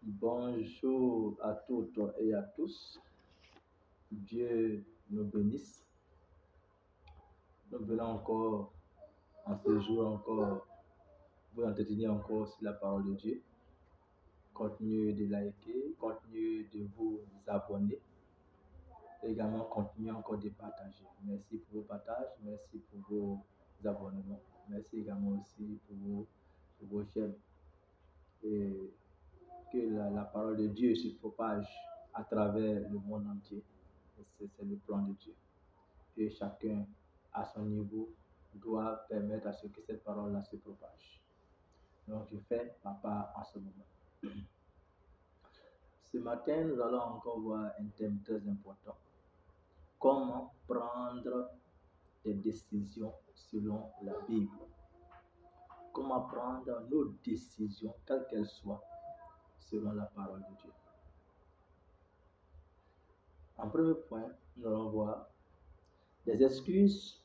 Bonjour à toutes et à tous. Dieu nous bénisse. Nous venons encore, en ce jour encore, vous entretenir encore sur la parole de Dieu. Continuez de liker, continuez de vous abonner. Également, continuez encore de partager. Merci pour vos partages, merci pour vos abonnements. Merci également aussi pour vos j'aime. Et que la parole de Dieu se propage à travers le monde entier. C'est le plan de Dieu. Et chacun, à son niveau, doit permettre à ce que cette parole-là se propage. Donc, je fais ma part en ce moment. Ce matin, nous allons encore voir un thème très important. Comment prendre des décisions selon la Bible. Comment prendre nos décisions, quelles qu'elles soient, selon la parole de Dieu. En premier point, nous allons voir des excuses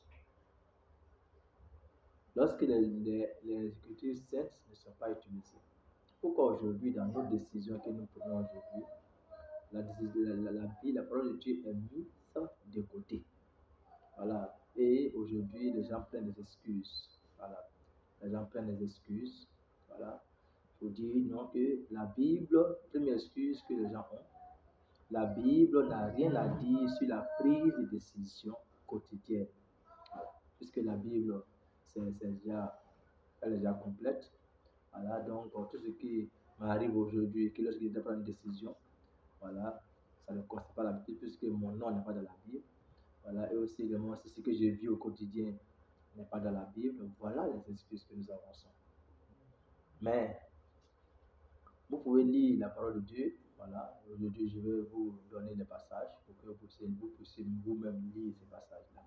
lorsque les Écritures saintes ne sont pas utilisées. Pourquoi aujourd'hui, dans nos décisions que nous prenons aujourd'hui, la parole de Dieu est mise de côté. Voilà. Et aujourd'hui, les gens prennent des excuses. Voilà. Les gens prennent des excuses. Voilà. Il faut dire non que la Bible, première excuse que les gens ont, la Bible n'a rien à dire sur la prise de décision quotidienne. Voilà. Puisque la Bible, elle est déjà complète. Voilà, donc tout ce qui m'arrive aujourd'hui, que lorsque je dois prendre une décision, voilà, ça ne concerne pas la Bible, puisque mon nom n'est pas dans la Bible. Voilà, et aussi également, ce que je vis au quotidien n'est pas dans la Bible. Voilà les excuses que nous avançons. Mais vous pouvez lire la parole de Dieu. Voilà, aujourd'hui je vais vous donner des passages pour que vous puissiez vous-même lire ces passages-là.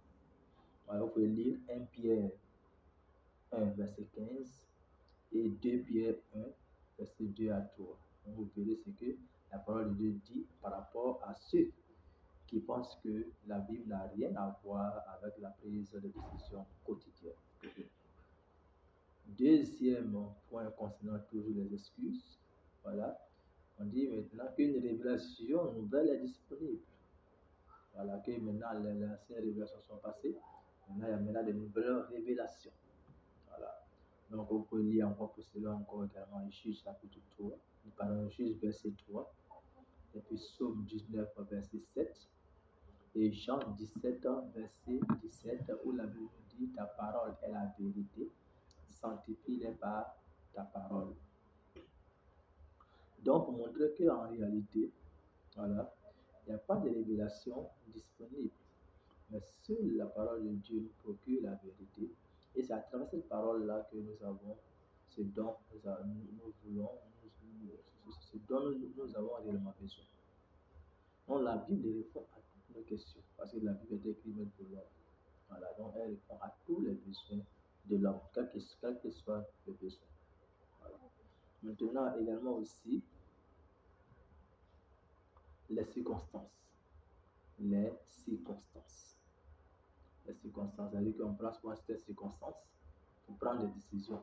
Voilà, vous pouvez lire 1 Pierre 1, verset 15 et 2 Pierre 1, verset 2 à 3. Donc vous verrez ce que la parole de Dieu dit par rapport à ceux qui pensent que la Bible n'a rien à voir avec la prise de décision quotidienne. Deuxième point concernant toujours les excuses, voilà, on dit maintenant qu'une révélation nouvelle est disponible. Voilà, que maintenant les anciennes révélations sont passées, maintenant il y a maintenant de nouvelles révélations. Voilà. Donc vous pouvez lire encore pour cela encore également Juge chapitre 3, pardon, Juge verset 3, et puis Psaume 19 verset 7, et Jean 17 verset 17, où la Bible dit ta parole est la vérité, sanctifie-les par ta parole. Donc pour montrer qu'en réalité, voilà, il n'y a pas de révélation disponible, mais seule la parole de Dieu nous procure la vérité. Et c'est à travers cette parole-là que nous avons ce dont nous voulons, ce dont nous avons réellement besoin. Donc la Bible répond à toutes nos questions, parce que la Bible est écrite même pour l'homme. Voilà, donc elle répond à tous les besoins de l'homme, quel que soit le besoin. Voilà. Maintenant également aussi les circonstances. Les circonstances. Les circonstances, c'est-à-dire qu'on prend souvent ces circonstances pour prendre des décisions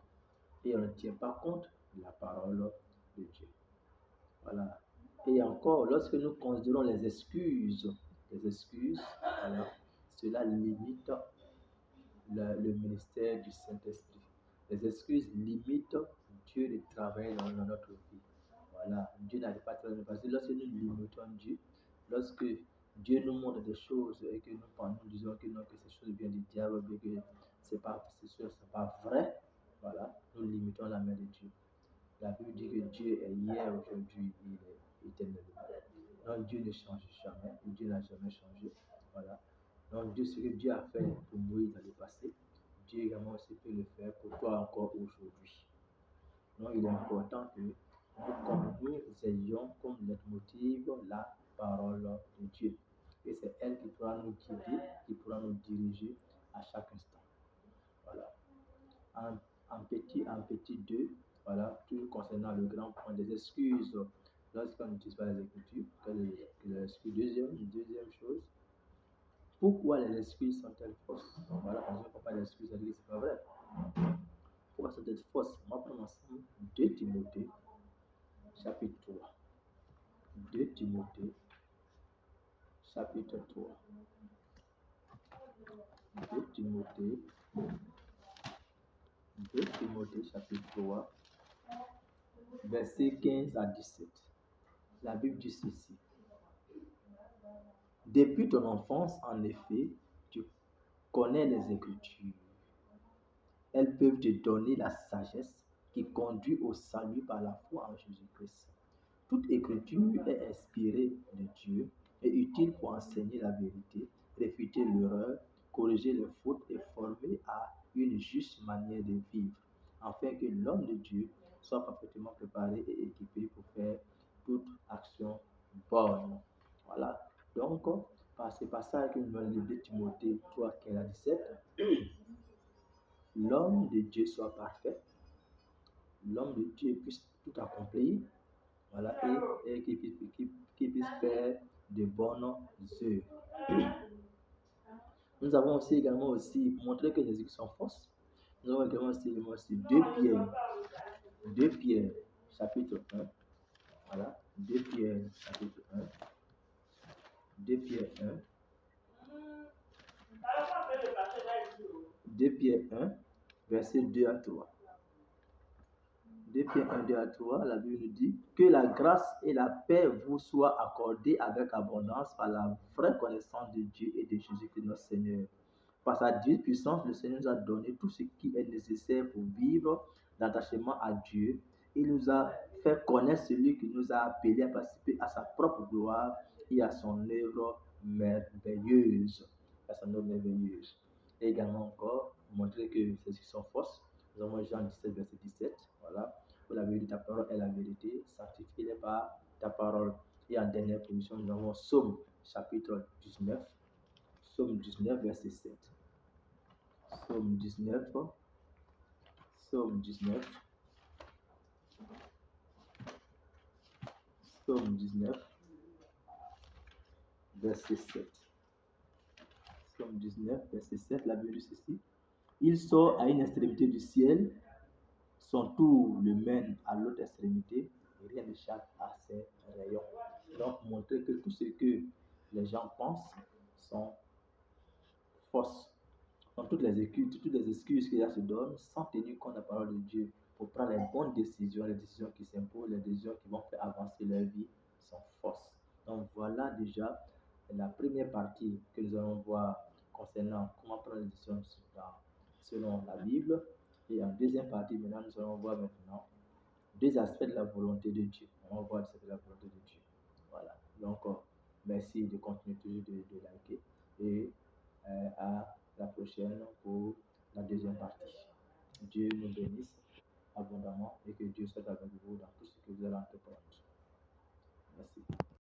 et on ne tient pas compte de la parole de Dieu. Voilà. Et encore, lorsque nous considérons les excuses, voilà, cela limite le ministère du Saint-Esprit. Les excuses limitent Dieu de travailler dans notre vie. Voilà, Dieu n'a pas travaillé parce que lorsque nous limitons Dieu, lorsque Dieu nous montre des choses et que nous disons que non, que ces choses viennent du diable, que c'est pas vrai, voilà, nous limitons la main de Dieu. La Bible dit que Dieu est hier, aujourd'hui, il est éternellement. Donc Dieu ne change jamais, Dieu n'a jamais changé. Voilà. Donc Dieu, ce que Dieu a fait pour Moïse dans le passé, Dieu également aussi peut le faire pour toi encore aujourd'hui. Donc il est important que nous ayons comme leitmotiv la parole de Dieu. Et c'est elle qui pourra nous guider, qui pourra nous diriger à chaque instant. Voilà. En petit 2, voilà, toujours concernant le grand point des excuses lorsqu'on n'utilise pas les Écritures. Deuxième chose, pourquoi les excuses sont-elles fausses? Voilà, parce qu'on ne peut pas d'excuses, ça dit que c'est pas vrai. Pourquoi sont-elles fausses? On va prendre ensemble 2 Timothée, chapitre 3. 2 Timothée, chapitre 3. 2 Timothée, 2 Timothée, chapitre 3, versets 15 à 17. La Bible dit ceci. Depuis ton enfance, en effet, tu connais les Écritures. Elles peuvent te donner la sagesse qui conduit au salut par la foi en Jésus-Christ. Toute écriture est inspirée de Dieu et utile pour enseigner la vérité, réfuter l'erreur, corriger les fautes et former à une juste manière de vivre, afin que l'homme de Dieu soit parfaitement préparé et équipé pour faire toute action bonne. Voilà. Donc, par ce passage que nous avons lu de Timothée 3, 15 à 17, l'homme de Dieu soit parfait, l'homme de Dieu puisse tout accomplir, voilà, et qu'il puisse faire de bonnes œuvres. Nous avons aussi également aussi montré que les écrits sont fausses. Nous avons également aussi 2 Pierre, chapitre 1. Voilà, 2 Pierre, chapitre 1. 2 Pierre 1. 2 Pierre 1, verset 2 à 3. 2 Pierre 1, 2 à 3, la Bible nous dit que la grâce et la paix vous soient accordées avec abondance par la vraie connaissance de Dieu et de Jésus-Christ notre Seigneur. Par sa divine puissance, le Seigneur nous a donné tout ce qui est nécessaire pour vivre d'attachement à Dieu. Il nous a fait connaître celui qui nous a appelés à participer à sa propre gloire et à son œuvre merveilleuse. À son œuvre merveilleuse. Et également encore, montrer que celles-ci sont fausses. Nous avons Jean 17, verset 17. Voilà. Où la vérité, ta parole est la vérité. Sanctifie-les par ta parole. Et en dernière position, nous avons Psaume, chapitre 19. Psaume 19, verset 7. Psaume 19. Psaume 19. Psaume 19, verset 7. Psaume 19, verset 7, la Bible dit ceci. Il sort à une extrémité du ciel, son tour le mène à l'autre extrémité, et rien n'échappe à ses rayons. Donc, montrer que tout ce que les gens pensent sont fausses. Donc, toutes les excuses qu'il y a se donnent sans tenir compte de la parole de Dieu pour prendre les bonnes décisions, les décisions qui s'imposent, les décisions qui vont faire avancer leur vie sont fausses. Donc, voilà déjà la première partie que nous allons voir concernant comment prendre les décisions selon la Bible. Et en deuxième partie, maintenant, nous allons voir maintenant deux aspects de la volonté de Dieu. On va voir les aspects de la volonté de Dieu. Voilà. Donc, merci de continuer toujours de liker et à la prochaine pour la deuxième partie. Dieu nous bénisse abondamment et que Dieu soit avec vous dans tout ce que vous allez entreprendre. Merci.